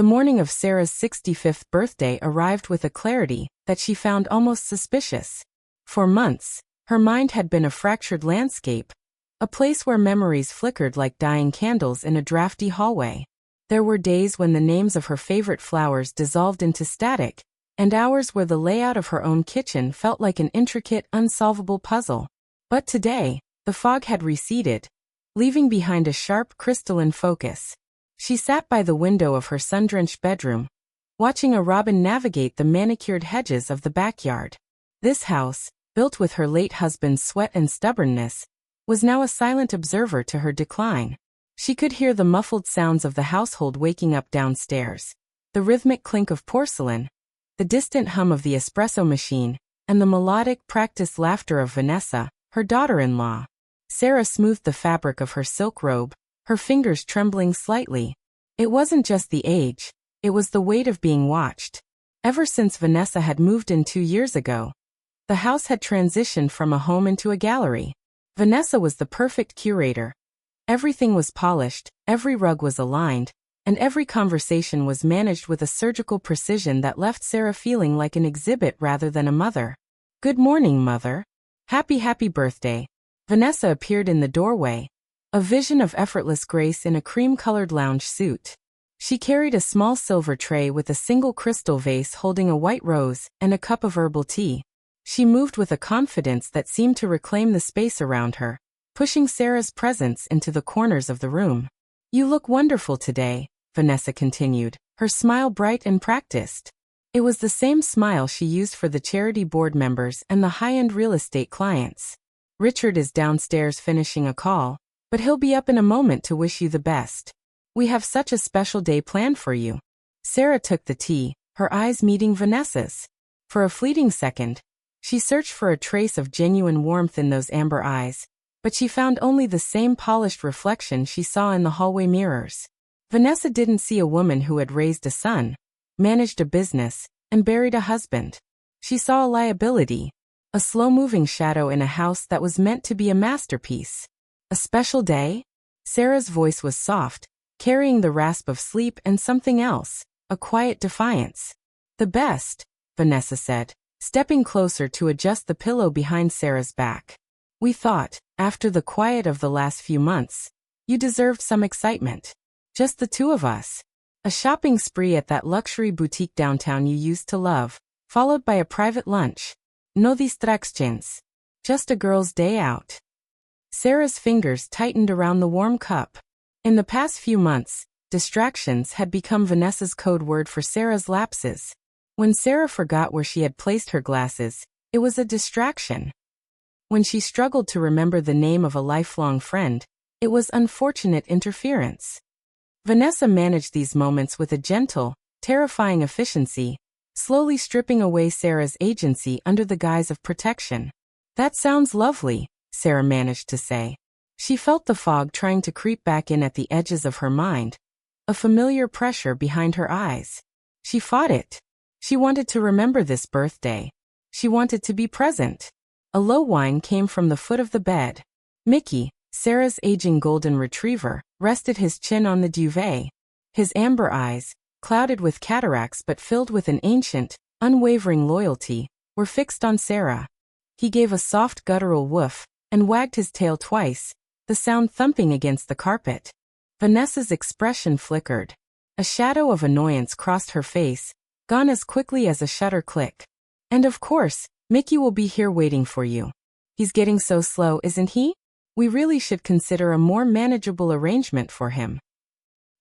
The morning of Sarah's 65th birthday arrived with a clarity that she found almost suspicious. For months, her mind had been a fractured landscape, a place where memories flickered like dying candles in a drafty hallway. There were days when the names of her favorite flowers dissolved into static, and hours where the layout of her own kitchen felt like an intricate, unsolvable puzzle. But today, the fog had receded, leaving behind a sharp, crystalline focus. She sat by the window of her sun-drenched bedroom, watching a robin navigate the manicured hedges of the backyard. This house, built with her late husband's sweat and stubbornness, was now a silent observer to her decline. She could hear the muffled sounds of the household waking up downstairs, the rhythmic clink of porcelain, the distant hum of the espresso machine, and the melodic, practiced laughter of Vanessa, her daughter-in-law. Sarah smoothed the fabric of her silk robe, her fingers trembling slightly. It wasn't just the age, it was the weight of being watched. Ever since Vanessa had moved in 2 years ago, the house had transitioned from a home into a gallery. Vanessa was the perfect curator. Everything was polished, every rug was aligned, and every conversation was managed with a surgical precision that left Sarah feeling like an exhibit rather than a mother. "Good morning, Mother. Happy birthday." Vanessa appeared in the doorway, a vision of effortless grace in a cream-colored lounge suit. She carried a small silver tray with a single crystal vase holding a white rose and a cup of herbal tea. She moved with a confidence that seemed to reclaim the space around her, pushing Sarah's presence into the corners of the room. "You look wonderful today," Vanessa continued, her smile bright and practiced. It was the same smile she used for the charity board members and the high-end real estate clients. "Richard is downstairs finishing a call, but he'll be up in a moment to wish you the best. We have such a special day planned for you." Sarah took the tea, her eyes meeting Vanessa's. For a fleeting second, she searched for a trace of genuine warmth in those amber eyes, but she found only the same polished reflection she saw in the hallway mirrors. Vanessa didn't see a woman who had raised a son, managed a business, and buried a husband. She saw a liability, a slow-moving shadow in a house that was meant to be a masterpiece. "A special day?" Sarah's voice was soft, carrying the rasp of sleep and something else, a quiet defiance. "The best," Vanessa said, stepping closer to adjust the pillow behind Sarah's back. "We thought, after the quiet of the last few months, you deserved some excitement. Just the two of us. A shopping spree at that luxury boutique downtown you used to love, followed by a private lunch. No distractions. Just a girl's day out." Sarah's fingers tightened around the warm cup. In the past few months, distractions had become Vanessa's code word for Sarah's lapses. When Sarah forgot where she had placed her glasses, it was a distraction. When she struggled to remember the name of a lifelong friend, it was unfortunate interference. Vanessa managed these moments with a gentle, terrifying efficiency, slowly stripping away Sarah's agency under the guise of protection. "That sounds lovely," Sarah managed to say. She felt the fog trying to creep back in at the edges of her mind, a familiar pressure behind her eyes. She fought it. She wanted to remember this birthday. She wanted to be present. A low whine came from the foot of the bed. Mickey, Sarah's aging golden retriever, rested his chin on the duvet. His amber eyes, clouded with cataracts but filled with an ancient, unwavering loyalty, were fixed on Sarah. He gave a soft guttural woof and wagged his tail twice, the sound thumping against the carpet. Vanessa's expression flickered. A shadow of annoyance crossed her face, gone as quickly as a shutter click. "And of course, Mickey will be here waiting for you. He's getting so slow, isn't he? We really should consider a more manageable arrangement for him."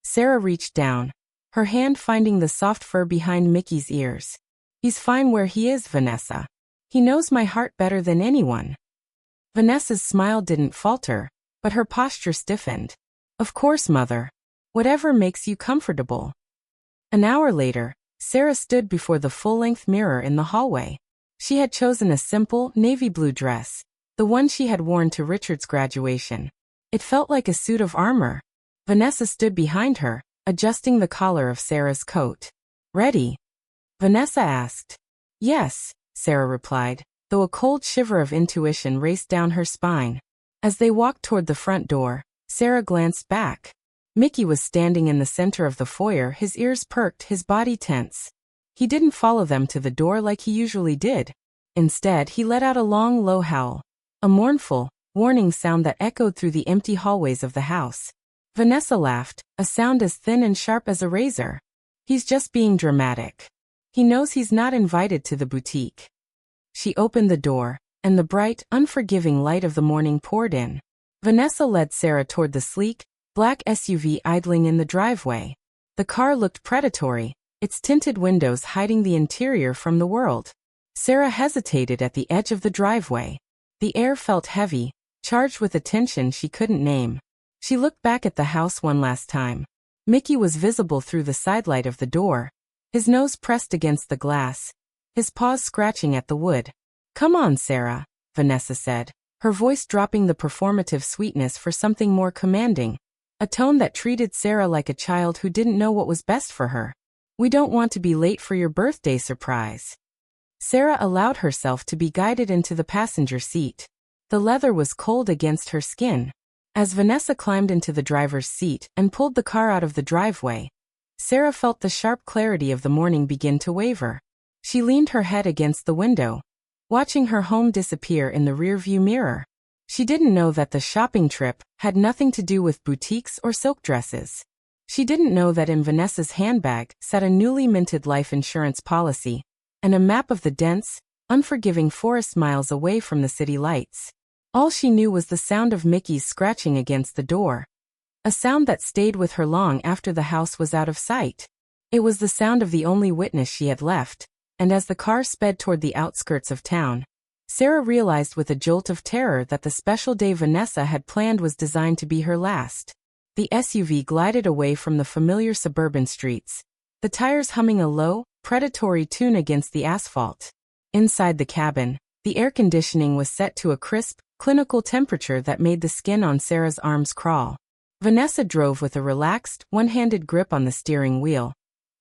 Sarah reached down, her hand finding the soft fur behind Mickey's ears. "He's fine where he is, Vanessa. He knows my heart better than anyone." Vanessa's smile didn't falter, but her posture stiffened. "Of course, Mother. Whatever makes you comfortable." An hour later, Sarah stood before the full-length mirror in the hallway. She had chosen a simple, navy blue dress, the one she had worn to Richard's graduation. It felt like a suit of armor. Vanessa stood behind her, adjusting the collar of Sarah's coat. "Ready?" Vanessa asked. "Yes," Sarah replied, though a cold shiver of intuition raced down her spine. As they walked toward the front door, Sarah glanced back. Mickey was standing in the center of the foyer, his ears perked, his body tense. He didn't follow them to the door like he usually did. Instead, he let out a long, low howl. A mournful, warning sound that echoed through the empty hallways of the house. Vanessa laughed, a sound as thin and sharp as a razor. He's just being dramatic. He knows he's not invited to the boutique. She opened the door, and the bright, unforgiving light of the morning poured in. Vanessa led Sarah toward the sleek, black SUV idling in the driveway. The car looked predatory, its tinted windows hiding the interior from the world. Sarah hesitated at the edge of the driveway. The air felt heavy, charged with a tension she couldn't name. She looked back at the house one last time. Mickey was visible through the sidelight of the door, his nose pressed against the glass, his paws scratching at the wood. "Come on, Sarah," Vanessa said, her voice dropping the performative sweetness for something more commanding, a tone that treated Sarah like a child who didn't know what was best for her. "We don't want to be late for your birthday surprise." Sarah allowed herself to be guided into the passenger seat. The leather was cold against her skin. As Vanessa climbed into the driver's seat and pulled the car out of the driveway, Sarah felt the sharp clarity of the morning begin to waver. She leaned her head against the window, watching her home disappear in the rearview mirror. She didn't know that the shopping trip had nothing to do with boutiques or silk dresses. She didn't know that in Vanessa's handbag sat a newly minted life insurance policy and a map of the dense, unforgiving forest miles away from the city lights. All she knew was the sound of Mickey's scratching against the door, a sound that stayed with her long after the house was out of sight. It was the sound of the only witness she had left, and as the car sped toward the outskirts of town, Sarah realized with a jolt of terror that the special day Vanessa had planned was designed to be her last. The SUV glided away from the familiar suburban streets, the tires humming a low, predatory tune against the asphalt. Inside the cabin, the air conditioning was set to a crisp, clinical temperature that made the skin on Sarah's arms crawl. Vanessa drove with a relaxed, one-handed grip on the steering wheel,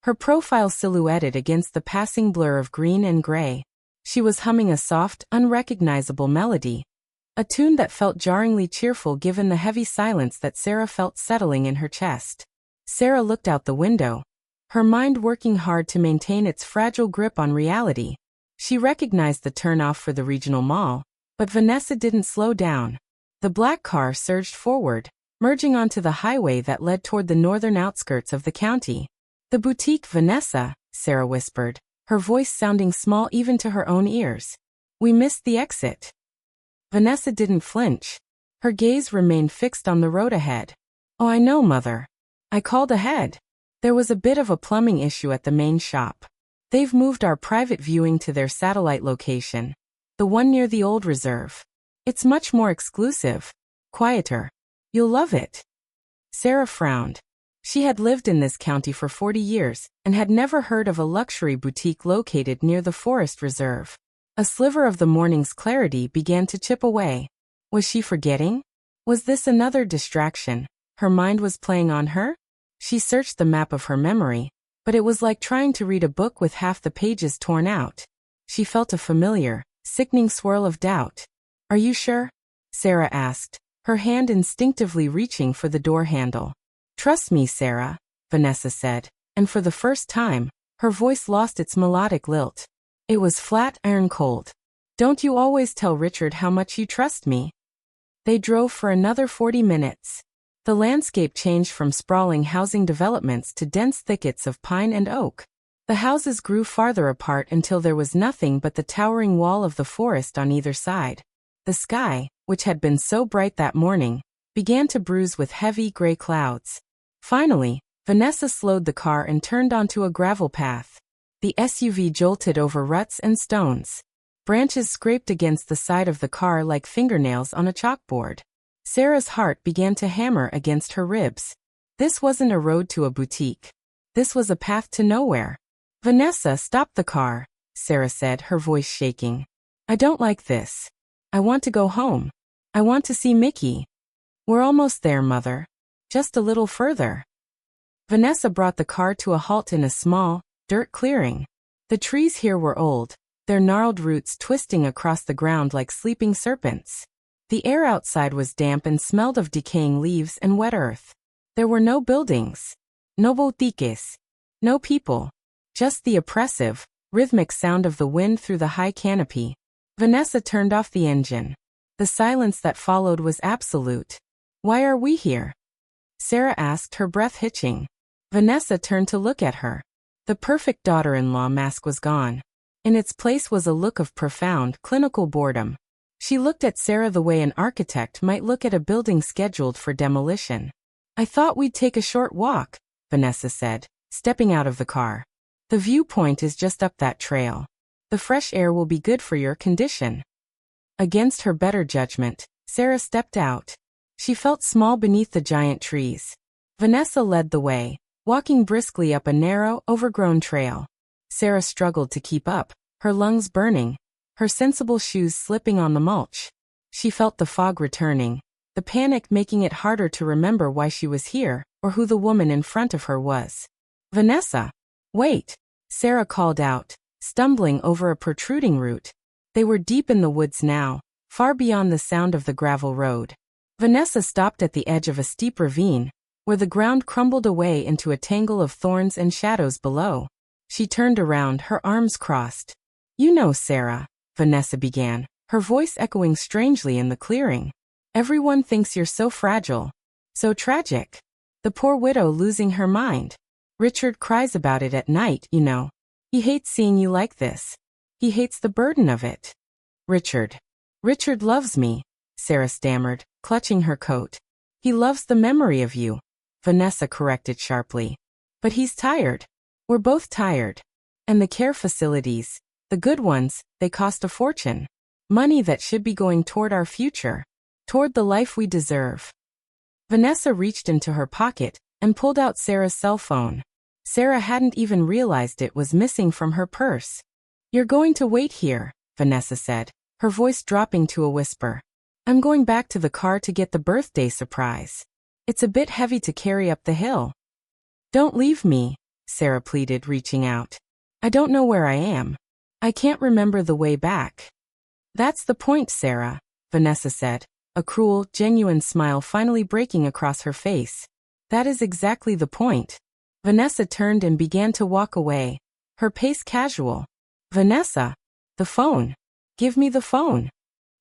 her profile silhouetted against the passing blur of green and gray. She was humming a soft, unrecognizable melody, a tune that felt jarringly cheerful given the heavy silence that Sarah felt settling in her chest. Sarah looked out the window, her mind working hard to maintain its fragile grip on reality. She recognized the turnoff for the regional mall, but Vanessa didn't slow down. The black car surged forward, merging onto the highway that led toward the northern outskirts of the county. "The boutique, Vanessa," Sarah whispered, her voice sounding small even to her own ears. "We missed the exit." Vanessa didn't flinch. Her gaze remained fixed on the road ahead. "Oh, I know, Mother. I called ahead. There was a bit of a plumbing issue at the main shop. They've moved our private viewing to their satellite location, the one near the old reserve. It's much more exclusive, quieter. You'll love it." Sarah frowned. She had lived in this county for 40 years and had never heard of a luxury boutique located near the forest reserve. A sliver of the morning's clarity began to chip away. Was she forgetting? Was this another distraction her mind was playing on her? She searched the map of her memory, but it was like trying to read a book with half the pages torn out. She felt a familiar, sickening swirl of doubt. "Are you sure?" Sarah asked, her hand instinctively reaching for the door handle. "Trust me, Sarah," Vanessa said, and for the first time, her voice lost its melodic lilt. It was flat, iron cold. "Don't you always tell Richard how much you trust me?" They drove for another 40 minutes. The landscape changed from sprawling housing developments to dense thickets of pine and oak. The houses grew farther apart until there was nothing but the towering wall of the forest on either side. The sky, which had been so bright that morning, began to bruise with heavy gray clouds. Finally, Vanessa slowed the car and turned onto a gravel path. The SUV jolted over ruts and stones. Branches scraped against the side of the car like fingernails on a chalkboard. Sarah's heart began to hammer against her ribs. This wasn't a road to a boutique. This was a path to nowhere. "Vanessa, stop the car," Sarah said, her voice shaking. "I don't like this. I want to go home. I want to see Mickey." "We're almost there, Mother. Just a little further." Vanessa brought the car to a halt in a small, dirt clearing. The trees here were old, their gnarled roots twisting across the ground like sleeping serpents. The air outside was damp and smelled of decaying leaves and wet earth. There were no buildings, no boutiques, no people, just the oppressive, rhythmic sound of the wind through the high canopy. Vanessa turned off the engine. The silence that followed was absolute. "Why are we here?" Sarah asked, her breath hitching. Vanessa turned to look at her. The perfect daughter-in-law mask was gone. In its place was a look of profound, clinical boredom. She looked at Sarah the way an architect might look at a building scheduled for demolition. "I thought we'd take a short walk," Vanessa said, stepping out of the car. "The viewpoint is just up that trail. The fresh air will be good for your condition." Against her better judgment, Sarah stepped out. She felt small beneath the giant trees. Vanessa led the way, walking briskly up a narrow, overgrown trail. Sarah struggled to keep up, her lungs burning, her sensible shoes slipping on the mulch. She felt the fog returning, the panic making it harder to remember why she was here, or who the woman in front of her was. "Vanessa! Wait!" Sarah called out, stumbling over a protruding root. They were deep in the woods now, far beyond the sound of the gravel road. Vanessa stopped at the edge of a steep ravine, where the ground crumbled away into a tangle of thorns and shadows below. She turned around, her arms crossed. "You know, Sarah," Vanessa began, her voice echoing strangely in the clearing. "Everyone thinks you're so fragile, so tragic. The poor widow losing her mind. Richard cries about it at night, you know. He hates seeing you like this. He hates the burden of it." Richard loves me," Sarah stammered, clutching her coat. "He loves the memory of you," Vanessa corrected sharply. "But he's tired. We're both tired. And the care facilities, the good ones, they cost a fortune. Money that should be going toward our future, toward the life we deserve." Vanessa reached into her pocket and pulled out Sarah's cell phone. Sarah hadn't even realized it was missing from her purse. "You're going to wait here," Vanessa said, her voice dropping to a whisper. "I'm going back to the car to get the birthday surprise. It's a bit heavy to carry up the hill." "Don't leave me," Sarah pleaded, reaching out. "I don't know where I am. I can't remember the way back." "That's the point, Sarah," Vanessa said, a cruel, genuine smile finally breaking across her face. "That is exactly the point." Vanessa turned and began to walk away, her pace casual. "Vanessa! The phone! Give me the phone!"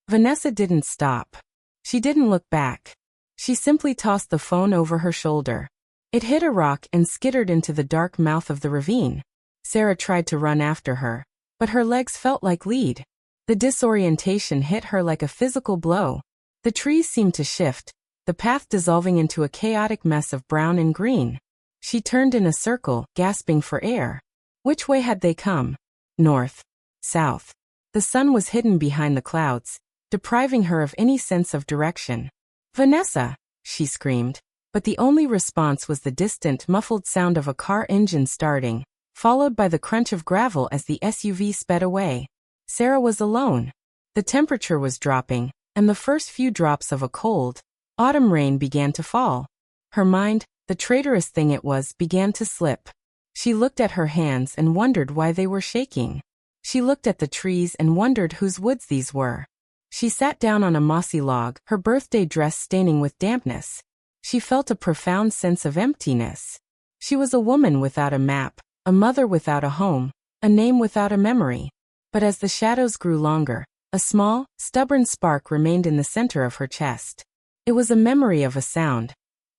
Vanessa didn't stop. She didn't look back. She simply tossed the phone over her shoulder. It hit a rock and skittered into the dark mouth of the ravine. Sarah tried to run after her, but her legs felt like lead. The disorientation hit her like a physical blow. The trees seemed to shift, the path dissolving into a chaotic mess of brown and green. She turned in a circle, gasping for air. Which way had they come? North? South? The sun was hidden behind the clouds, depriving her of any sense of direction. "Vanessa!" she screamed, but the only response was the distant, muffled sound of a car engine starting, followed by the crunch of gravel as the SUV sped away. Sarah was alone. The temperature was dropping, and the first few drops of a cold, autumn rain began to fall. Her mind, the traitorous thing it was, began to slip. She looked at her hands and wondered why they were shaking. She looked at the trees and wondered whose woods these were. She sat down on a mossy log, her birthday dress staining with dampness. She felt a profound sense of emptiness. She was a woman without a map, a mother without a home, a name without a memory. But as the shadows grew longer, a small, stubborn spark remained in the center of her chest. It was a memory of a sound.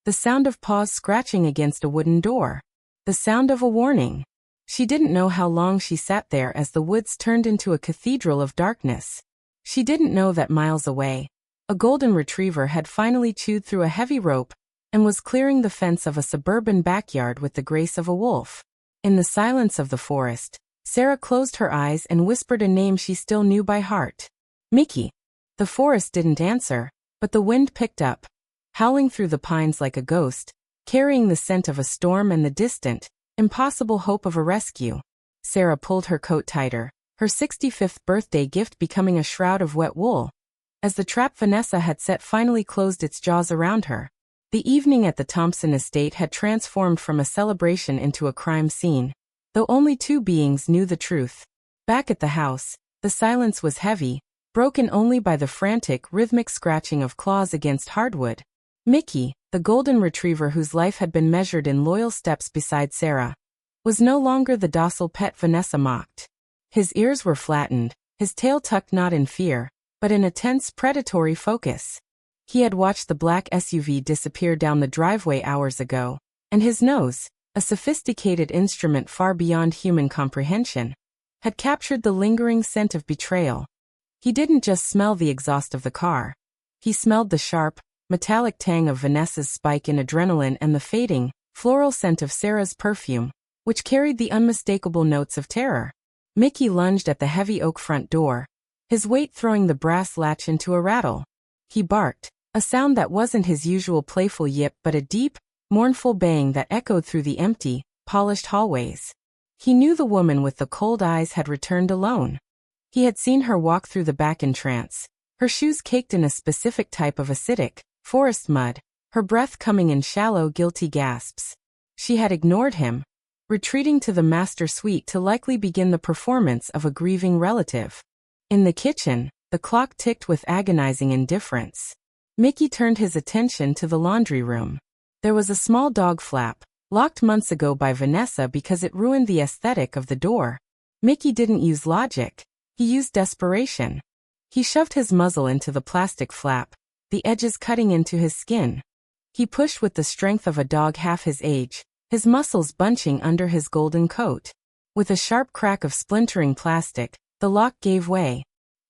The sound of paws scratching against a wooden door. The sound of a warning. She didn't know how long she sat there as the woods turned into a cathedral of darkness. She didn't know that miles away, a golden retriever had finally chewed through a heavy rope and was clearing the fence of a suburban backyard with the grace of a wolf. In the silence of the forest, Sarah closed her eyes and whispered a name she still knew by heart. "Mickey." The forest didn't answer, but the wind picked up, howling through the pines like a ghost, carrying the scent of a storm and the distant, impossible hope of a rescue. Sarah pulled her coat tighter, her 65th birthday gift becoming a shroud of wet wool. As the trap Vanessa had set finally closed its jaws around her, the evening at the Thompson estate had transformed from a celebration into a crime scene. Though only two beings knew the truth. Back at the house, the silence was heavy, broken only by the frantic, rhythmic scratching of claws against hardwood. "Mickey," the golden retriever whose life had been measured in loyal steps beside Sarah, was no longer the docile pet Vanessa mocked. His ears were flattened, his tail tucked not in fear, but in a tense predatory focus. He had watched the black SUV disappear down the driveway hours ago, and his nose, a sophisticated instrument far beyond human comprehension, had captured the lingering scent of betrayal. He didn't just smell the exhaust of the car. He smelled the sharp, metallic tang of Vanessa's spike in adrenaline and the fading, floral scent of Sarah's perfume, which carried the unmistakable notes of terror. Mickey lunged at the heavy oak front door, his weight throwing the brass latch into a rattle. He barked, a sound that wasn't his usual playful yip but a deep, mournful baying that echoed through the empty, polished hallways. He knew the woman with the cold eyes had returned alone. He had seen her walk through the back entrance, her shoes caked in a specific type of acidic, forest mud, her breath coming in shallow, guilty gasps. She had ignored him, retreating to the master suite to likely begin the performance of a grieving relative. In the kitchen, the clock ticked with agonizing indifference. Mickey turned his attention to the laundry room. There was a small dog flap, locked months ago by Vanessa because it ruined the aesthetic of the door. Mickey didn't use logic, he used desperation. He shoved his muzzle into the plastic flap, the edges cutting into his skin. He pushed with the strength of a dog half his age, his muscles bunching under his golden coat. With a sharp crack of splintering plastic, the lock gave way.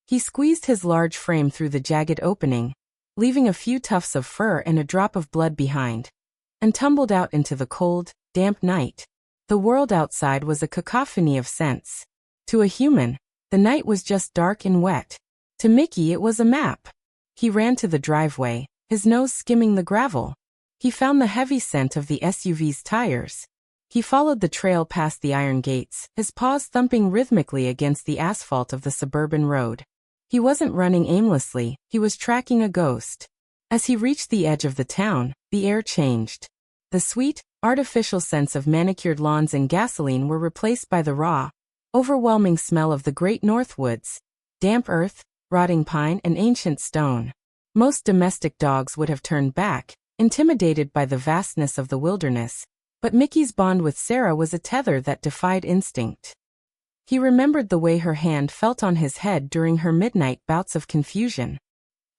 He squeezed his large frame through the jagged opening, leaving a few tufts of fur and a drop of blood behind, and tumbled out into the cold, damp night. The world outside was a cacophony of scents. To a human, the night was just dark and wet. To Mickey it was a map. He ran to the driveway, his nose skimming the gravel. He found the heavy scent of the SUV's tires. He followed the trail past the iron gates, his paws thumping rhythmically against the asphalt of the suburban road. He wasn't running aimlessly, he was tracking a ghost. As he reached the edge of the town, the air changed. The sweet, artificial scents of manicured lawns and gasoline were replaced by the raw, overwhelming smell of the great north woods, damp earth, rotting pine and ancient stone. Most domestic dogs would have turned back, intimidated by the vastness of the wilderness, but Mickey's bond with Sarah was a tether that defied instinct. He remembered the way her hand felt on his head during her midnight bouts of confusion.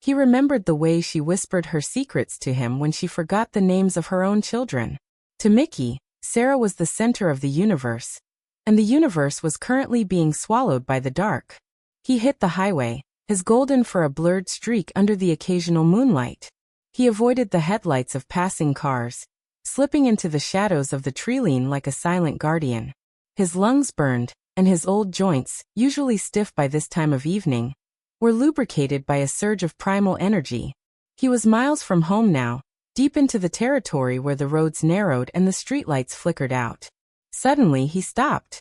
He remembered the way she whispered her secrets to him when she forgot the names of her own children. To Mickey, Sarah was the center of the universe, and the universe was currently being swallowed by the dark. He hit the highway, his golden fur a blurred streak under the occasional moonlight. He avoided the headlights of passing cars, slipping into the shadows of the treeline like a silent guardian. His lungs burned, and his old joints, usually stiff by this time of evening, were lubricated by a surge of primal energy. He was miles from home now, deep into the territory where the roads narrowed and the streetlights flickered out. Suddenly he stopped.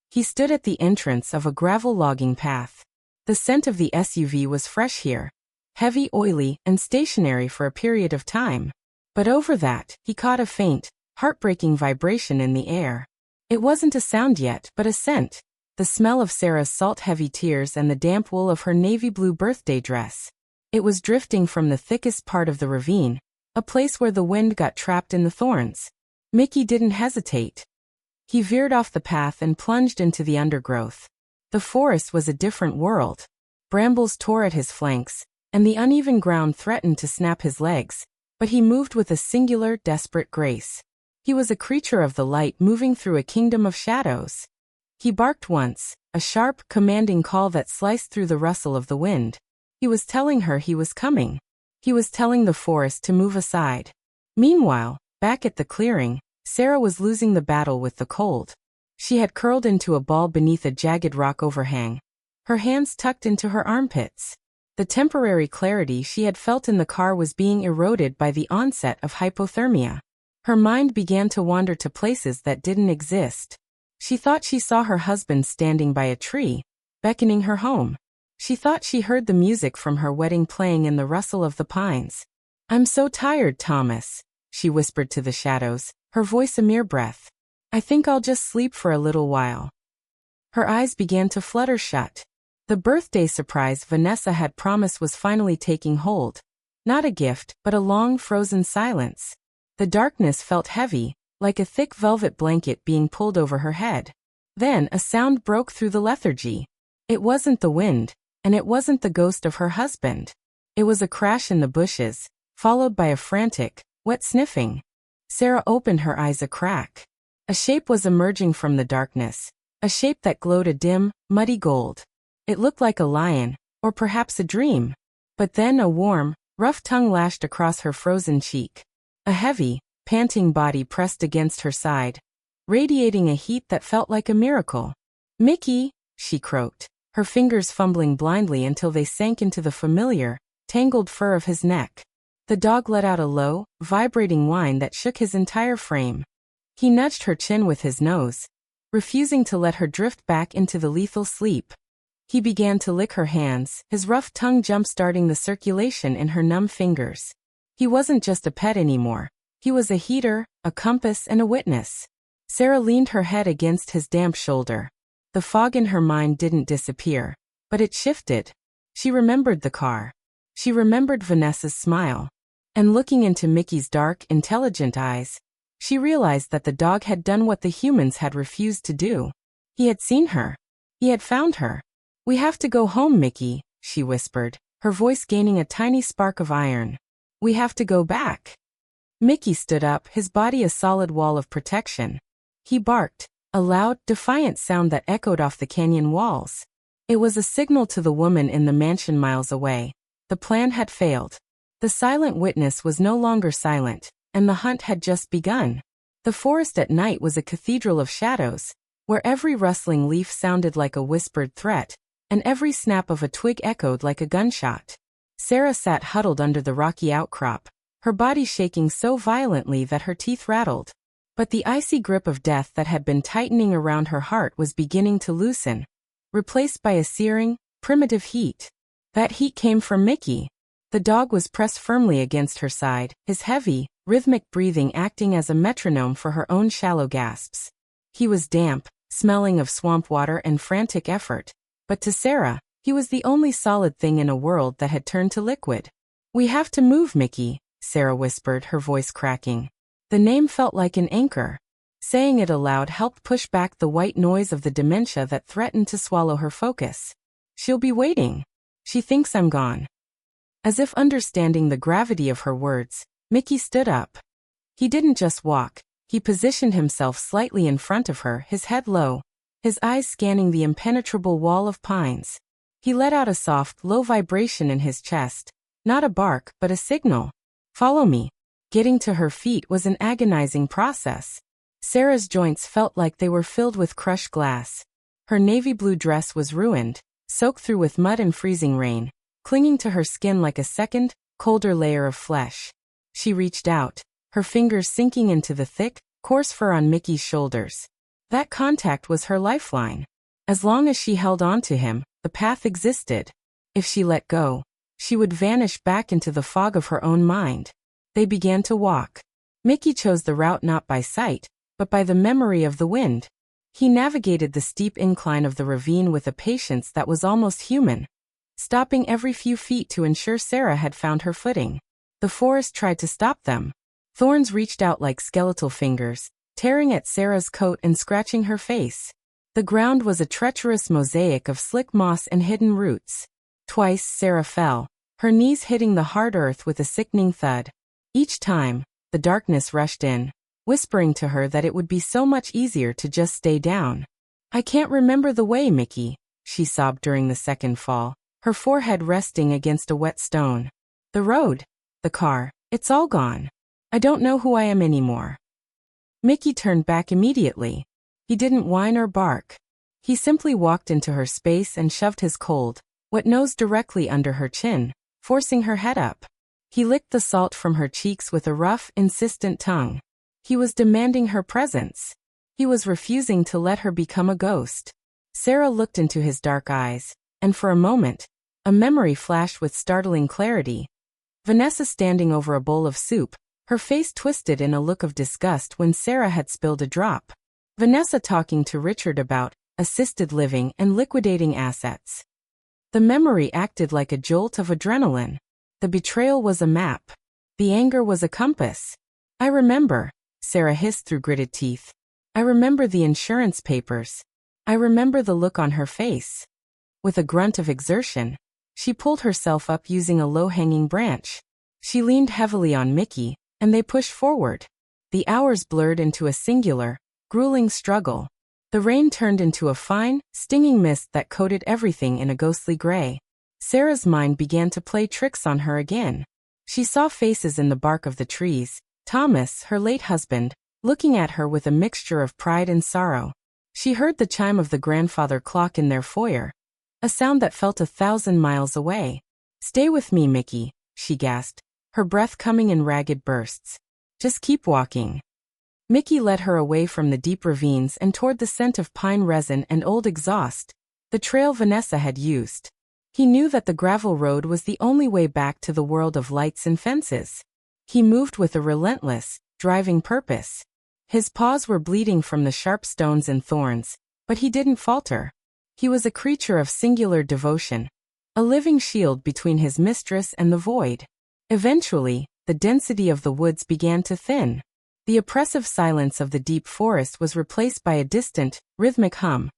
He stood at the entrance of a gravel logging path. The scent of the SUV was fresh here, heavy, oily, and stationary for a period of time. But over that, he caught a faint, heartbreaking vibration in the air. It wasn't a sound yet, but a scent. The smell of Sarah's salt-heavy tears and the damp wool of her navy blue birthday dress. It was drifting from the thickest part of the ravine, a place where the wind got trapped in the thorns. Mickey didn't hesitate. He veered off the path and plunged into the undergrowth. The forest was a different world. Brambles tore at his flanks, and the uneven ground threatened to snap his legs, but he moved with a singular, desperate grace. He was a creature of the light moving through a kingdom of shadows. He barked once, a sharp, commanding call that sliced through the rustle of the wind. He was telling her he was coming. He was telling the forest to move aside. Meanwhile, back at the clearing, Sarah was losing the battle with the cold. She had curled into a ball beneath a jagged rock overhang, her hands tucked into her armpits. The temporary clarity she had felt in the car was being eroded by the onset of hypothermia. Her mind began to wander to places that didn't exist. She thought she saw her husband standing by a tree, beckoning her home. She thought she heard the music from her wedding playing in the rustle of the pines. "I'm so tired, Thomas," she whispered to the shadows, her voice a mere breath. "I think I'll just sleep for a little while." Her eyes began to flutter shut. The birthday surprise Vanessa had promised was finally taking hold. Not a gift, but a long frozen silence. The darkness felt heavy, like a thick velvet blanket being pulled over her head. Then a sound broke through the lethargy. It wasn't the wind, and it wasn't the ghost of her husband. It was a crash in the bushes, followed by a frantic, wet sniffing. Sarah opened her eyes a crack. A shape was emerging from the darkness, a shape that glowed a dim, muddy gold. It looked like a lion, or perhaps a dream. But then a warm, rough tongue lashed across her frozen cheek. A heavy, panting body pressed against her side, radiating a heat that felt like a miracle. "Mickey," she croaked, her fingers fumbling blindly until they sank into the familiar, tangled fur of his neck. The dog let out a low, vibrating whine that shook his entire frame. He nudged her chin with his nose, refusing to let her drift back into the lethal sleep. He began to lick her hands, his rough tongue jump-starting the circulation in her numb fingers. He wasn't just a pet anymore. He was a heater, a compass, and a witness. Sarah leaned her head against his damp shoulder. The fog in her mind didn't disappear, but it shifted. She remembered the car. She remembered Vanessa's smile. And looking into Mickey's dark, intelligent eyes, she realized that the dog had done what the humans had refused to do. He had seen her. He had found her. "We have to go home, Mickey," she whispered, her voice gaining a tiny spark of iron. "We have to go back." Mickey stood up, his body a solid wall of protection. He barked, a loud, defiant sound that echoed off the canyon walls. It was a signal to the woman in the mansion miles away. The plan had failed. The silent witness was no longer silent, and the hunt had just begun. The forest at night was a cathedral of shadows, where every rustling leaf sounded like a whispered threat, and every snap of a twig echoed like a gunshot. Sarah sat huddled under the rocky outcrop, her body shaking so violently that her teeth rattled. But the icy grip of death that had been tightening around her heart was beginning to loosen, replaced by a searing, primitive heat. That heat came from Mickey. The dog was pressed firmly against her side, his heavy, rhythmic breathing acting as a metronome for her own shallow gasps. He was damp, smelling of swamp water and frantic effort, but to Sarah, he was the only solid thing in a world that had turned to liquid. "We have to move, Mickey," Sarah whispered, her voice cracking. The name felt like an anchor. Saying it aloud helped push back the white noise of the dementia that threatened to swallow her focus. "She'll be waiting. She thinks I'm gone." As if understanding the gravity of her words, Mickey stood up. He didn't just walk, he positioned himself slightly in front of her, his head low, his eyes scanning the impenetrable wall of pines. He let out a soft, low vibration in his chest, not a bark, but a signal. "Follow me." Getting to her feet was an agonizing process. Sarah's joints felt like they were filled with crushed glass. Her navy blue dress was ruined, soaked through with mud and freezing rain, clinging to her skin like a second, colder layer of flesh. She reached out, her fingers sinking into the thick, coarse fur on Mickey's shoulders. That contact was her lifeline. As long as she held on to him, the path existed. If she let go, she would vanish back into the fog of her own mind. They began to walk. Mickey chose the route not by sight, but by the memory of the wind. He navigated the steep incline of the ravine with a patience that was almost human, stopping every few feet to ensure Sarah had found her footing. The forest tried to stop them. Thorns reached out like skeletal fingers, tearing at Sarah's coat and scratching her face. The ground was a treacherous mosaic of slick moss and hidden roots. Twice Sarah fell, her knees hitting the hard earth with a sickening thud. Each time, the darkness rushed in, whispering to her that it would be so much easier to just stay down. "I can't remember the way, Mickey," she sobbed during the second fall, her forehead resting against a wet stone. "The road, the car, it's all gone. I don't know who I am anymore." Mickey turned back immediately. He didn't whine or bark. He simply walked into her space and shoved his cold, wet nose directly under her chin, forcing her head up. He licked the salt from her cheeks with a rough, insistent tongue. He was demanding her presence. He was refusing to let her become a ghost. Sarah looked into his dark eyes, and for a moment, a memory flashed with startling clarity. Vanessa standing over a bowl of soup, her face twisted in a look of disgust when Sarah had spilled a drop. Vanessa talking to Richard about assisted living and liquidating assets. The memory acted like a jolt of adrenaline. The betrayal was a map. The anger was a compass. I remember, Sarah hissed through gritted teeth. I remember the insurance papers. I remember the look on her face. With a grunt of exertion, she pulled herself up using a low-hanging branch. She leaned heavily on Mickey, and they pushed forward. The hours blurred into a singular, grueling struggle. The rain turned into a fine, stinging mist that coated everything in a ghostly gray. Sarah's mind began to play tricks on her again. She saw faces in the bark of the trees, Thomas, her late husband, looking at her with a mixture of pride and sorrow. She heard the chime of the grandfather clock in their foyer, a sound that felt 1,000 miles away. Stay with me, Mickey, she gasped, her breath coming in ragged bursts. Just keep walking. Mickey led her away from the deep ravines and toward the scent of pine resin and old exhaust, the trail Vanessa had used. He knew that the gravel road was the only way back to the world of lights and fences. He moved with a relentless, driving purpose. His paws were bleeding from the sharp stones and thorns, but he didn't falter. He was a creature of singular devotion, a living shield between his mistress and the void. Eventually, the density of the woods began to thin. The oppressive silence of the deep forest was replaced by a distant, rhythmic hum.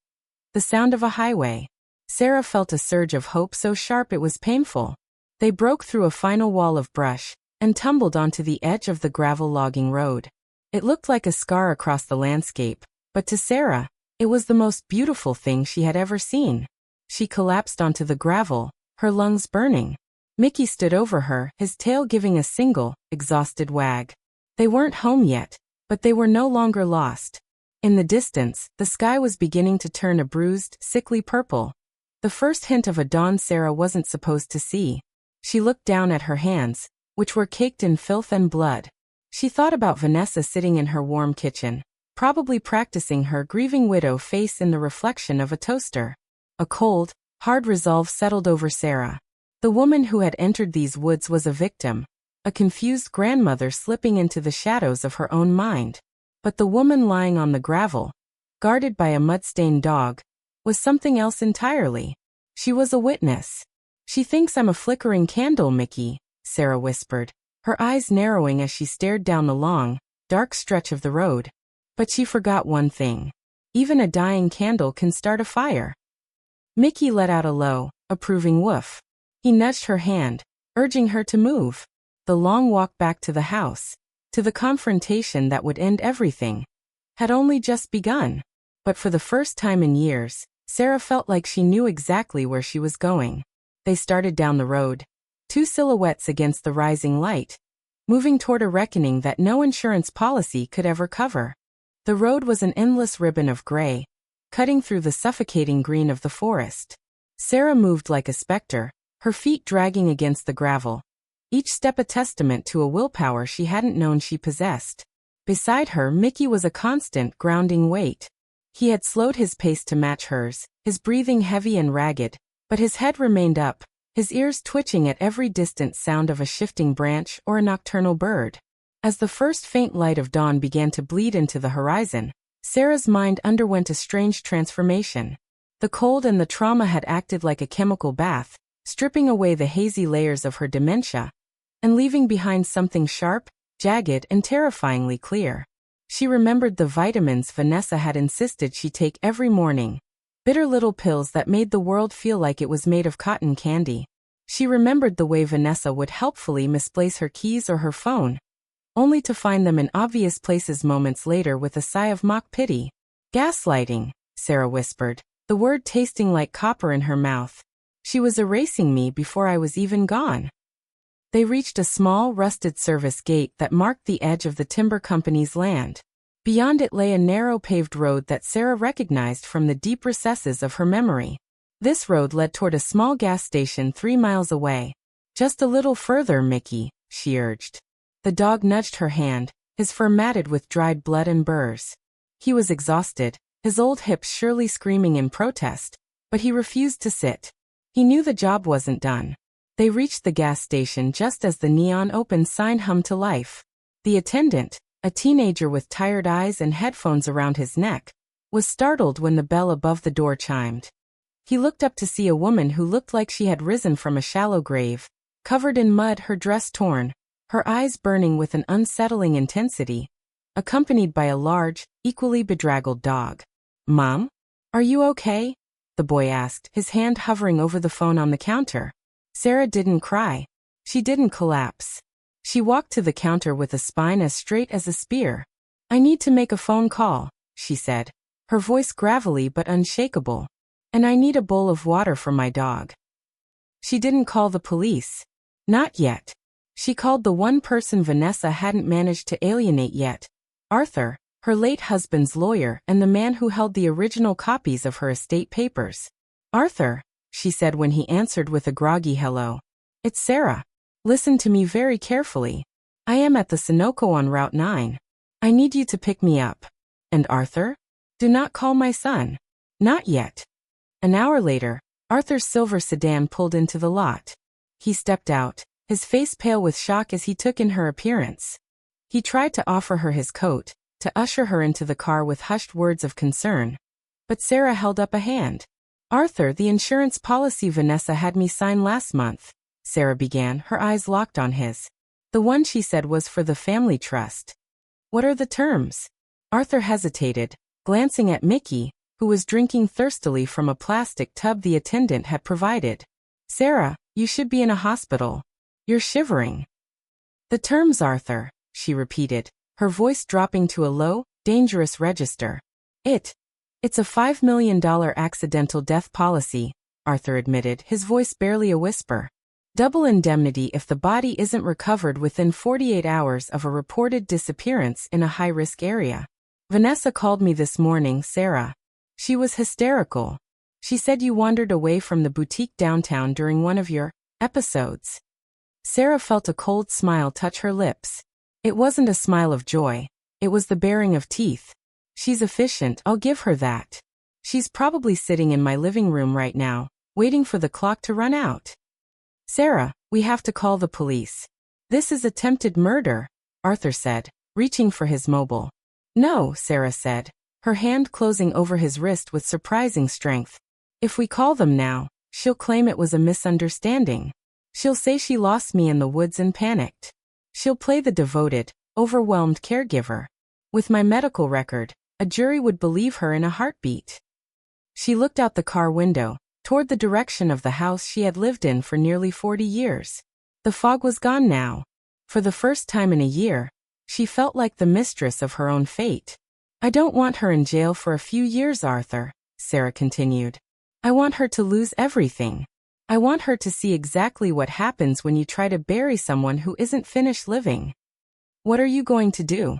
The sound of a highway. Sarah felt a surge of hope so sharp it was painful. They broke through a final wall of brush and tumbled onto the edge of the gravel logging road. It looked like a scar across the landscape, but to Sarah, it was the most beautiful thing she had ever seen. She collapsed onto the gravel, her lungs burning. Mickey stood over her, his tail giving a single, exhausted wag. They weren't home yet, but they were no longer lost. In the distance, the sky was beginning to turn a bruised, sickly purple. The first hint of a dawn Sarah wasn't supposed to see. She looked down at her hands, which were caked in filth and blood. She thought about Vanessa sitting in her warm kitchen, probably practicing her grieving widow face in the reflection of a toaster. A cold, hard resolve settled over Sarah. The woman who had entered these woods was a victim, a confused grandmother slipping into the shadows of her own mind. But the woman lying on the gravel, guarded by a mud-stained dog, was something else entirely. She was a witness. She thinks I'm a flickering candle, Mickey, Sarah whispered, her eyes narrowing as she stared down the long, dark stretch of the road. But she forgot one thing. Even a dying candle can start a fire. Mickey let out a low, approving woof. He nudged her hand, urging her to move. The long walk back to the house, to the confrontation that would end everything, had only just begun. But for the first time in years, Sarah felt like she knew exactly where she was going. They started down the road, two silhouettes against the rising light, moving toward a reckoning that no insurance policy could ever cover. The road was an endless ribbon of gray, cutting through the suffocating green of the forest. Sarah moved like a specter, her feet dragging against the gravel, each step a testament to a willpower she hadn't known she possessed. Beside her, Mickey was a constant, grounding weight. He had slowed his pace to match hers, his breathing heavy and ragged, but his head remained up, his ears twitching at every distant sound of a shifting branch or a nocturnal bird. As the first faint light of dawn began to bleed into the horizon, Sarah's mind underwent a strange transformation. The cold and the trauma had acted like a chemical bath, stripping away the hazy layers of her dementia, and leaving behind something sharp, jagged, and terrifyingly clear. She remembered the vitamins Vanessa had insisted she take every morning, bitter little pills that made the world feel like it was made of cotton candy. She remembered the way Vanessa would helpfully misplace her keys or her phone, only to find them in obvious places moments later with a sigh of mock pity. Gaslighting, Sarah whispered, the word tasting like copper in her mouth. She was erasing me before I was even gone. They reached a small, rusted service gate that marked the edge of the timber company's land. Beyond it lay a narrow paved road that Sarah recognized from the deep recesses of her memory. This road led toward a small gas station 3 miles away. Just a little further, Mickey, she urged. The dog nudged her hand, his fur matted with dried blood and burrs. He was exhausted, his old hips surely screaming in protest, but he refused to sit. He knew the job wasn't done. They reached the gas station just as the neon open sign hummed to life. The attendant, a teenager with tired eyes and headphones around his neck, was startled when the bell above the door chimed. He looked up to see a woman who looked like she had risen from a shallow grave, covered in mud, her dress torn, her eyes burning with an unsettling intensity, accompanied by a large, equally bedraggled dog. "Mom? Are you okay?" the boy asked, his hand hovering over the phone on the counter. Sarah didn't cry. She didn't collapse. She walked to the counter with a spine as straight as a spear. "I need to make a phone call," she said, her voice gravelly but unshakable. "And I need a bowl of water for my dog." She didn't call the police. Not yet. She called the one person Vanessa hadn't managed to alienate yet, Arthur, her late husband's lawyer and the man who held the original copies of her estate papers. "Arthur," she said when he answered with a groggy hello. "It's Sarah. Listen to me very carefully. I am at the Sunoco on Route 9. I need you to pick me up. And Arthur? Do not call my son. Not yet." An hour later, Arthur's silver sedan pulled into the lot. He stepped out, his face pale with shock as he took in her appearance. He tried to offer her his coat, to usher her into the car with hushed words of concern. But Sarah held up a hand. "Arthur, the insurance policy Vanessa had me sign last month," Sarah began, her eyes locked on his. "The one she said was for the family trust." "What are the terms?" Arthur hesitated, glancing at Mickey, who was drinking thirstily from a plastic tub the attendant had provided. "Sarah, you should be in a hospital. You're shivering." "The terms, Arthur," she repeated, her voice dropping to a low, dangerous register. It's a $5 million accidental death policy," Arthur admitted, his voice barely a whisper. "Double indemnity if the body isn't recovered within 48 hours of a reported disappearance in a high-risk area. Vanessa called me this morning, Sarah. She was hysterical. She said you wandered away from the boutique downtown during one of your episodes." Sarah felt a cold smile touch her lips. It wasn't a smile of joy. It was the baring of teeth. "She's efficient, I'll give her that. She's probably sitting in my living room right now, waiting for the clock to run out." "Sarah, we have to call the police. This is attempted murder," Arthur said, reaching for his mobile. "No," Sarah said, her hand closing over his wrist with surprising strength. "If we call them now, she'll claim it was a misunderstanding. She'll say she lost me in the woods and panicked. She'll play the devoted, overwhelmed caregiver. With my medical record, a jury would believe her in a heartbeat." She looked out the car window, toward the direction of the house she had lived in for nearly 40 years. The fog was gone now. For the first time in a year, she felt like the mistress of her own fate. "I don't want her in jail for a few years, Arthur," Sarah continued. "I want her to lose everything. I want her to see exactly what happens when you try to bury someone who isn't finished living." "What are you going to do?"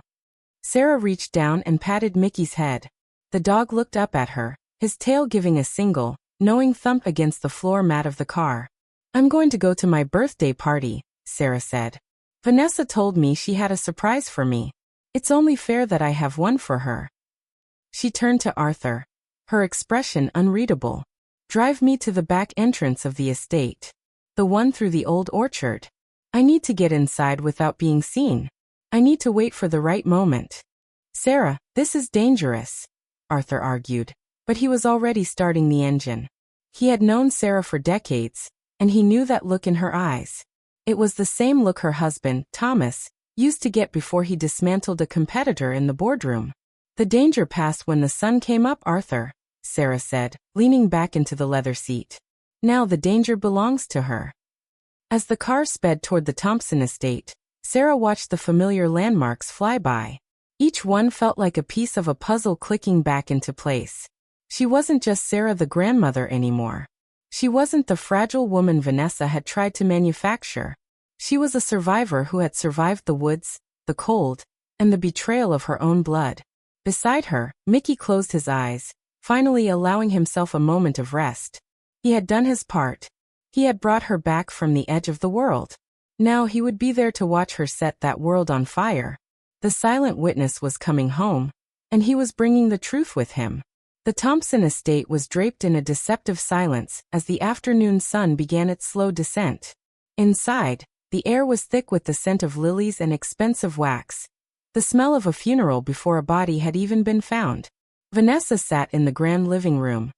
Sarah reached down and patted Mickey's head. The dog looked up at her, his tail giving a single, knowing thump against the floor mat of the car. "I'm going to go to my birthday party," Sarah said. "Vanessa told me she had a surprise for me. It's only fair that I have one for her." She turned to Arthur, her expression unreadable. "Drive me to the back entrance of the estate. The one through the old orchard. I need to get inside without being seen. I need to wait for the right moment." "Sarah, this is dangerous," Arthur argued, but he was already starting the engine. He had known Sarah for decades, and he knew that look in her eyes. It was the same look her husband, Thomas, used to get before he dismantled a competitor in the boardroom. "The danger passed when the sun came up, Arthur," Sarah said, leaning back into the leather seat. "Now the danger belongs to her." As the car sped toward the Thompson estate, Sarah watched the familiar landmarks fly by. Each one felt like a piece of a puzzle clicking back into place. She wasn't just Sarah the grandmother anymore. She wasn't the fragile woman Vanessa had tried to manufacture. She was a survivor who had survived the woods, the cold, and the betrayal of her own blood. Beside her, Mickey closed his eyes, finally allowing himself a moment of rest. He had done his part. He had brought her back from the edge of the world. Now he would be there to watch her set that world on fire. The silent witness was coming home, and he was bringing the truth with him. The Thompson estate was draped in a deceptive silence as the afternoon sun began its slow descent. Inside, the air was thick with the scent of lilies and expensive wax, the smell of a funeral before a body had even been found. Vanessa sat in the grand living room,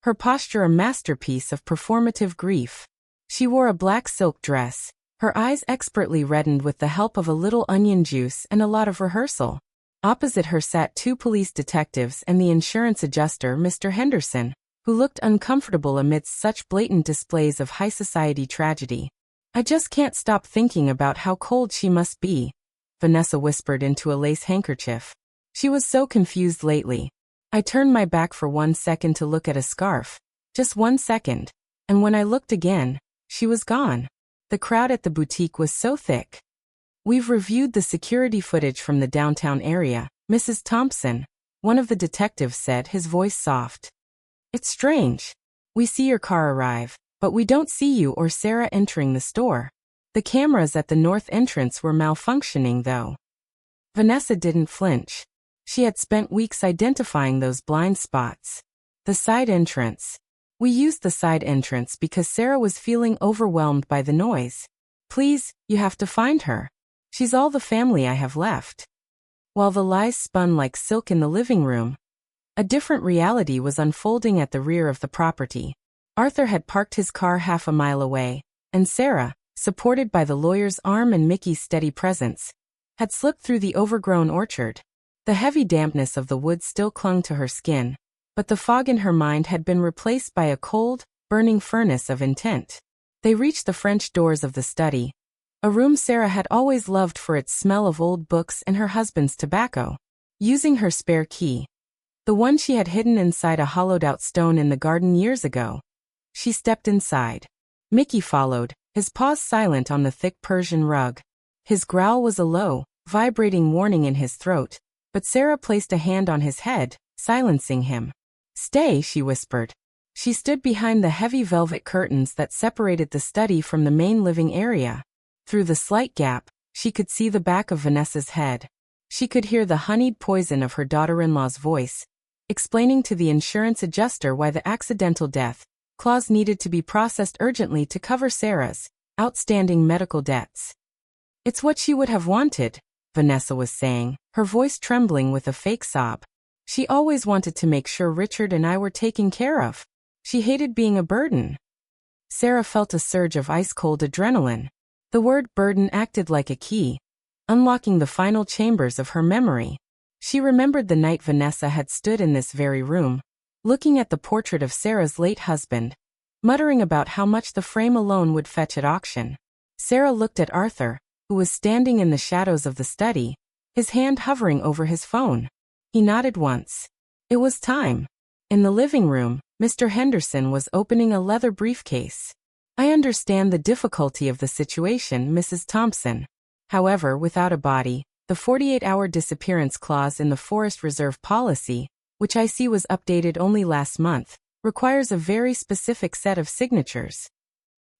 her posture a masterpiece of performative grief. She wore a black silk dress, Her eyes expertly reddened with the help of a little onion juice and a lot of rehearsal. Opposite her sat two police detectives and the insurance adjuster, Mr. Henderson, who looked uncomfortable amidst such blatant displays of high society tragedy. "I just can't stop thinking about how cold she must be," Vanessa whispered into a lace handkerchief. She was so confused lately. "I turned my back for 1 second to look at a scarf. Just 1 second. And when I looked again, she was gone." The crowd at the boutique was so thick. "We've reviewed the security footage from the downtown area, Mrs. Thompson," one of the detectives said, his voice soft. "It's strange. We see your car arrive, but we don't see you or Sarah entering the store. The cameras at the north entrance were malfunctioning, though." Vanessa didn't flinch. She had spent weeks identifying those blind spots. "The side entrance. We used the side entrance because Sarah was feeling overwhelmed by the noise. Please, you have to find her. She's all the family I have left." While the lies spun like silk in the living room, a different reality was unfolding at the rear of the property. Arthur had parked his car half a mile away, and Sarah, supported by the lawyer's arm and Mickey's steady presence, had slipped through the overgrown orchard. The heavy dampness of the wood still clung to her skin, but the fog in her mind had been replaced by a cold, burning furnace of intent. They reached the French doors of the study, a room Sarah had always loved for its smell of old books and her husband's tobacco. Using her spare key, the one she had hidden inside a hollowed-out stone in the garden years ago, she stepped inside. Mickey followed, his paws silent on the thick Persian rug. His growl was a low, vibrating warning in his throat, but Sarah placed a hand on his head, silencing him. "Stay," she whispered. She stood behind the heavy velvet curtains that separated the study from the main living area. Through the slight gap, she could see the back of Vanessa's head. She could hear the honeyed poison of her daughter-in-law's voice, explaining to the insurance adjuster why the accidental death clause needed to be processed urgently to cover Sarah's outstanding medical debts. "It's what she would have wanted," Vanessa was saying, her voice trembling with a fake sob. "She always wanted to make sure Richard and I were taken care of. She hated being a burden." Sarah felt a surge of ice-cold adrenaline. The word burden acted like a key, unlocking the final chambers of her memory. She remembered the night Vanessa had stood in this very room, looking at the portrait of Sarah's late husband, muttering about how much the frame alone would fetch at auction. Sarah looked at Arthur, who was standing in the shadows of the study, his hand hovering over his phone. He nodded once. It was time. In the living room, Mr. Henderson was opening a leather briefcase. "I understand the difficulty of the situation, Mrs. Thompson. However, without a body, the 48-hour disappearance clause in the Forest Reserve policy, which I see was updated only last month, requires a very specific set of signatures."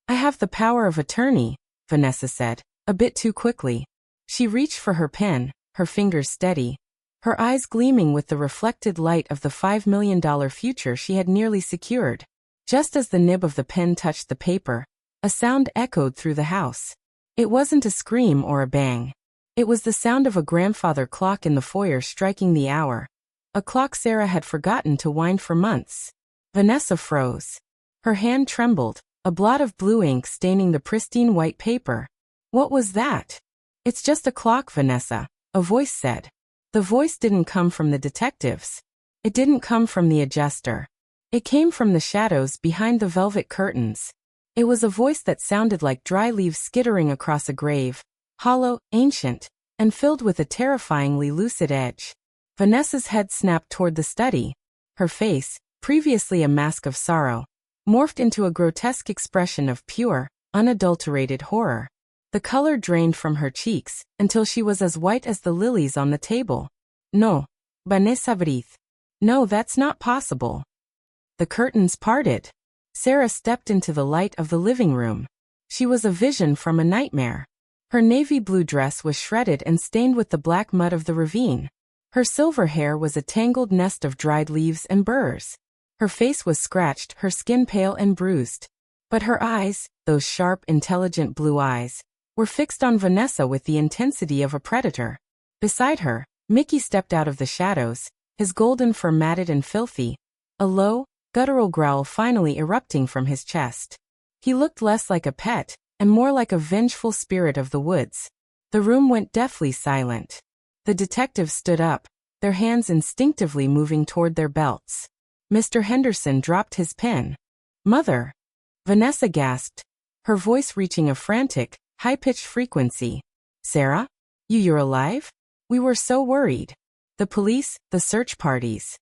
"I have the power of attorney," Vanessa said, a bit too quickly. She reached for her pen, her fingers steady, her eyes gleaming with the reflected light of the $5 million future she had nearly secured. Just as the nib of the pen touched the paper, a sound echoed through the house. It wasn't a scream or a bang. It was the sound of a grandfather clock in the foyer striking the hour, a clock Sarah had forgotten to wind for months. Vanessa froze. Her hand trembled, a blot of blue ink staining the pristine white paper. "What was that?" "It's just a clock, Vanessa," a voice said. The voice didn't come from the detectives. It didn't come from the adjuster. It came from the shadows behind the velvet curtains. It was a voice that sounded like dry leaves skittering across a grave, hollow, ancient, and filled with a terrifyingly lucid edge. Vanessa's head snapped toward the study. Her face, previously a mask of sorrow, morphed into a grotesque expression of pure, unadulterated horror. The color drained from her cheeks until she was as white as the lilies on the table. "No, Vanessa, breathe. No, that's not possible." The curtains parted. Sarah stepped into the light of the living room. She was a vision from a nightmare. Her navy blue dress was shredded and stained with the black mud of the ravine. Her silver hair was a tangled nest of dried leaves and burrs. Her face was scratched, her skin pale and bruised. But her eyes, those sharp, intelligent blue eyes, were fixed on Vanessa with the intensity of a predator. Beside her, Mickey stepped out of the shadows, his golden fur matted and filthy, a low, guttural growl finally erupting from his chest. He looked less like a pet, and more like a vengeful spirit of the woods. The room went deathly silent. The detectives stood up, their hands instinctively moving toward their belts. Mr. Henderson dropped his pen. "Mother!" Vanessa gasped, her voice reaching a frantic, high-pitched frequency. "Sarah? You're alive? We were so worried. The police, the search parties."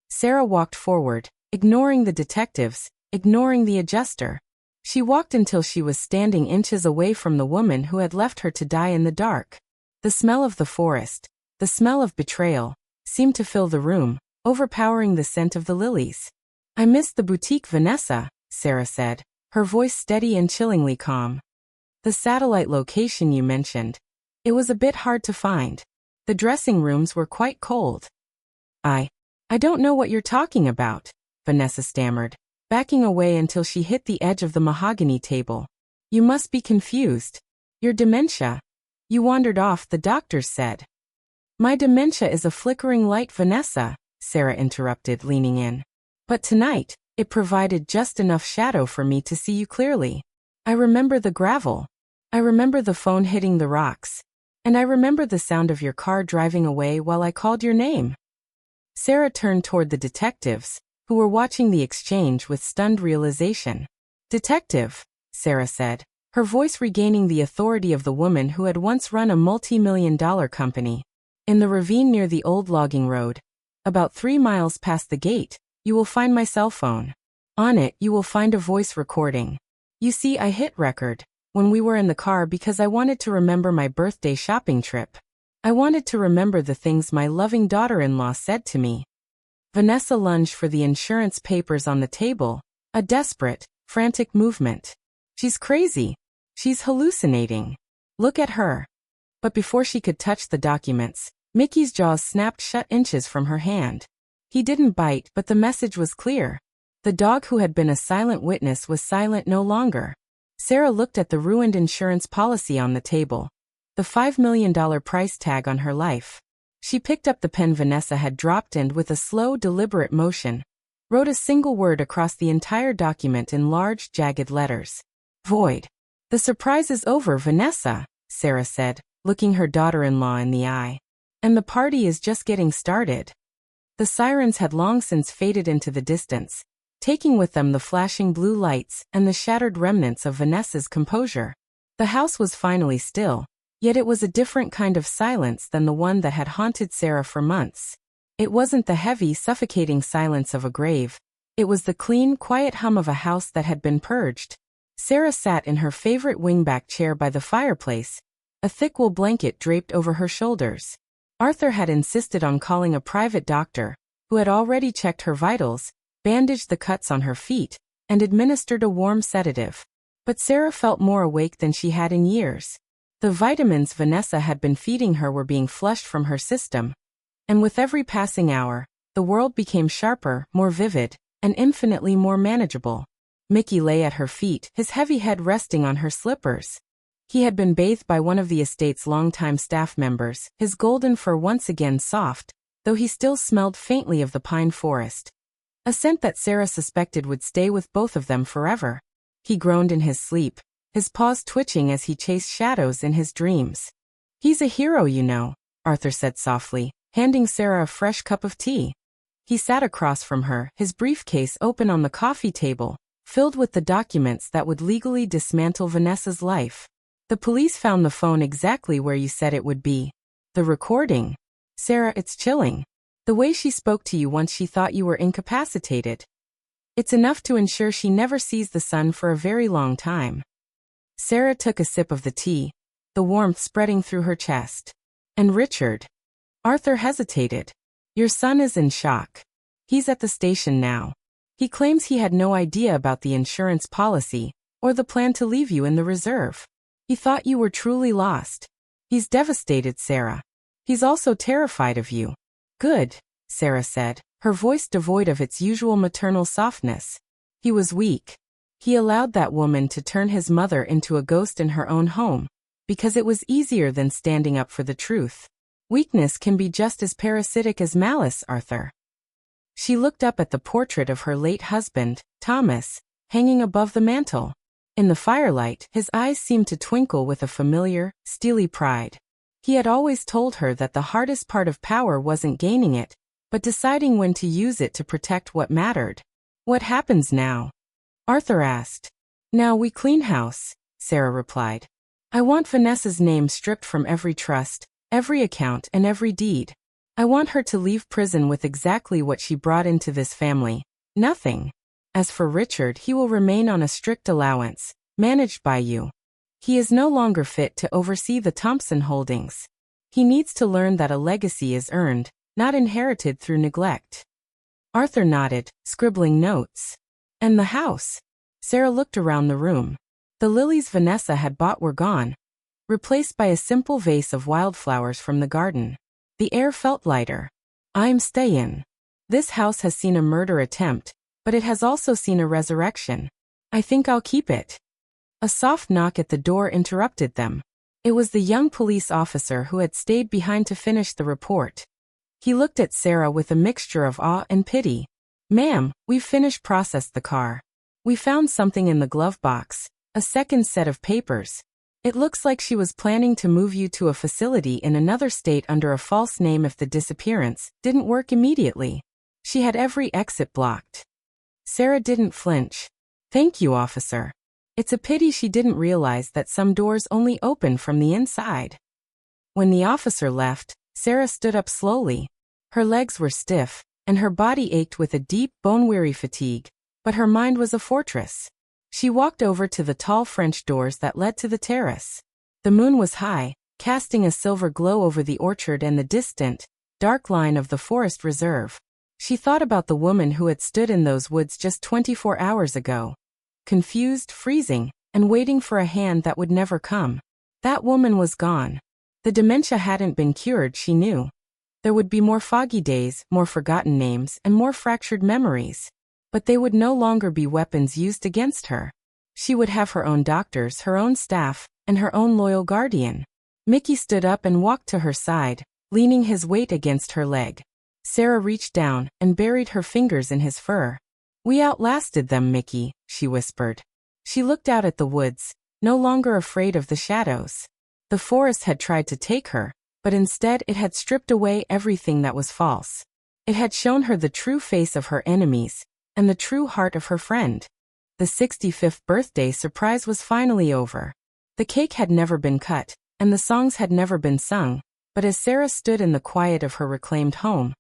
Sarah walked forward, ignoring the detectives, ignoring the adjuster. She walked until she was standing inches away from the woman who had left her to die in the dark. The smell of the forest, the smell of betrayal, seemed to fill the room, overpowering the scent of the lilies. "I missed the boutique, Vanessa," Sarah said, her voice steady and chillingly calm. "The satellite location you mentioned. It was a bit hard to find. The dressing rooms were quite cold." I don't know what you're talking about," Vanessa stammered, backing away until she hit the edge of the mahogany table. "You must be confused. Your dementia. You wandered off, the doctors said." "My dementia is a flickering light, Vanessa," Sarah interrupted, leaning in. "But tonight, it provided just enough shadow for me to see you clearly. I remember the gravel. I remember the phone hitting the rocks. And I remember the sound of your car driving away while I called your name." Sarah turned toward the detectives, who were watching the exchange with stunned realization. "Detective," Sarah said, her voice regaining the authority of the woman who had once run a multi-million-dollar company. "In the ravine near the old logging road, about 3 miles past the gate, you will find my cell phone. On it you will find a voice recording. You see, I hit record when we were in the car because I wanted to remember my birthday shopping trip. I wanted to remember the things my loving daughter-in-law said to me." Vanessa lunged for the insurance papers on the table, a desperate, frantic movement. "She's crazy. She's hallucinating. Look at her." But before she could touch the documents, Mickey's jaws snapped shut inches from her hand. He didn't bite, but the message was clear. The dog who had been a silent witness was silent no longer. Sarah looked at the ruined insurance policy on the table, the $5 million price tag on her life. She picked up the pen Vanessa had dropped and, with a slow, deliberate motion, wrote a single word across the entire document in large, jagged letters. "Void." "The surprise is over, Vanessa," Sarah said, looking her daughter-in-law in the eye. "And the party is just getting started." The sirens had long since faded into the distance, taking with them the flashing blue lights and the shattered remnants of Vanessa's composure. The house was finally still, yet it was a different kind of silence than the one that had haunted Sarah for months. It wasn't the heavy, suffocating silence of a grave. It was the clean, quiet hum of a house that had been purged. Sarah sat in her favorite wingback chair by the fireplace, a thick wool blanket draped over her shoulders. Arthur had insisted on calling a private doctor, who had already checked her vitals, bandaged the cuts on her feet, and administered a warm sedative. But Sarah felt more awake than she had in years. The vitamins Vanessa had been feeding her were being flushed from her system, and with every passing hour, the world became sharper, more vivid, and infinitely more manageable. Mickey lay at her feet, his heavy head resting on her slippers. He had been bathed by one of the estate's longtime staff members, his golden fur once again soft, though he still smelled faintly of the pine forest. A scent that Sarah suspected would stay with both of them forever. He groaned in his sleep, his paws twitching as he chased shadows in his dreams. "He's a hero, you know," Arthur said softly, handing Sarah a fresh cup of tea. He sat across from her, his briefcase open on the coffee table, filled with the documents that would legally dismantle Vanessa's life. "The police found the phone exactly where you said it would be. The recording. Sarah, it's chilling. The way she spoke to you once she thought you were incapacitated. It's enough to ensure she never sees the sun for a very long time." Sarah took a sip of the tea, the warmth spreading through her chest. "And Richard?" Arthur hesitated. "Your son is in shock. He's at the station now. He claims he had no idea about the insurance policy, or the plan to leave you in the reserve. He thought you were truly lost. He's devastated, Sarah. He's also terrified of you." "Good," Sarah said, her voice devoid of its usual maternal softness. "He was weak. He allowed that woman to turn his mother into a ghost in her own home, because it was easier than standing up for the truth. Weakness can be just as parasitic as malice, Arthur." She looked up at the portrait of her late husband, Thomas, hanging above the mantel. In the firelight, his eyes seemed to twinkle with a familiar, steely pride. He had always told her that the hardest part of power wasn't gaining it, but deciding when to use it to protect what mattered. What happens now? Arthur asked. Now we clean house, Sarah replied. I want Vanessa's name stripped from every trust, every account, and every deed. I want her to leave prison with exactly what she brought into this family. Nothing. As for Richard, he will remain on a strict allowance, managed by you. He is no longer fit to oversee the Thompson holdings. He needs to learn that a legacy is earned, not inherited through neglect. Arthur nodded, scribbling notes. And the house? Sarah looked around the room. The lilies Vanessa had bought were gone, replaced by a simple vase of wildflowers from the garden. The air felt lighter. I'm staying. This house has seen a murder attempt, but it has also seen a resurrection. I think I'll keep it. A soft knock at the door interrupted them. It was the young police officer who had stayed behind to finish the report. He looked at Sarah with a mixture of awe and pity. Ma'am, we've processed the car. We found something in the glove box, a second set of papers. It looks like she was planning to move you to a facility in another state under a false name if the disappearance didn't work immediately. She had every exit blocked. Sarah didn't flinch. Thank you, officer. It's a pity she didn't realize that some doors only open from the inside. When the officer left, Sarah stood up slowly. Her legs were stiff, and her body ached with a deep, bone-weary fatigue, but her mind was a fortress. She walked over to the tall French doors that led to the terrace. The moon was high, casting a silver glow over the orchard and the distant, dark line of the forest reserve. She thought about the woman who had stood in those woods just 24 hours ago. Confused, freezing, and waiting for a hand that would never come. That woman was gone. The dementia hadn't been cured, she knew. There would be more foggy days, more forgotten names, and more fractured memories. But they would no longer be weapons used against her. She would have her own doctors, her own staff, and her own loyal guardian. Mickey stood up and walked to her side, leaning his weight against her leg. Sarah reached down and buried her fingers in his fur. We outlasted them, Mickey, she whispered. She looked out at the woods, no longer afraid of the shadows. The forest had tried to take her, but instead it had stripped away everything that was false. It had shown her the true face of her enemies, and the true heart of her friend. The 65th birthday surprise was finally over. The cake had never been cut, and the songs had never been sung, but as Sarah stood in the quiet of her reclaimed home,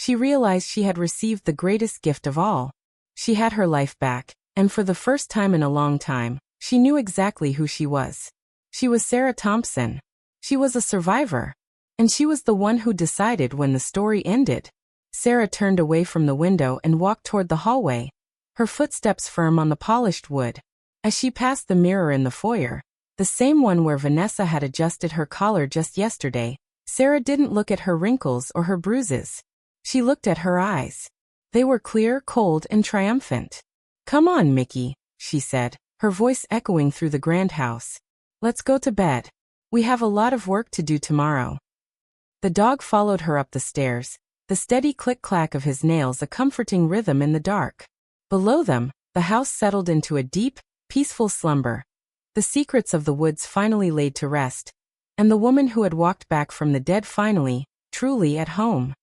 she realized she had received the greatest gift of all. She had her life back, and for the first time in a long time, she knew exactly who she was. She was Sarah Thompson. She was a survivor. And she was the one who decided when the story ended. Sarah turned away from the window and walked toward the hallway, her footsteps firm on the polished wood. As she passed the mirror in the foyer, the same one where Vanessa had adjusted her collar just yesterday, Sarah didn't look at her wrinkles or her bruises. She looked at her eyes. They were clear, cold, and triumphant. Come on, Mickey, she said, her voice echoing through the grand house. Let's go to bed. We have a lot of work to do tomorrow. The dog followed her up the stairs, the steady click-clack of his nails a comforting rhythm in the dark. Below them, the house settled into a deep, peaceful slumber. The secrets of the woods finally laid to rest, and the woman who had walked back from the dead finally, truly at home.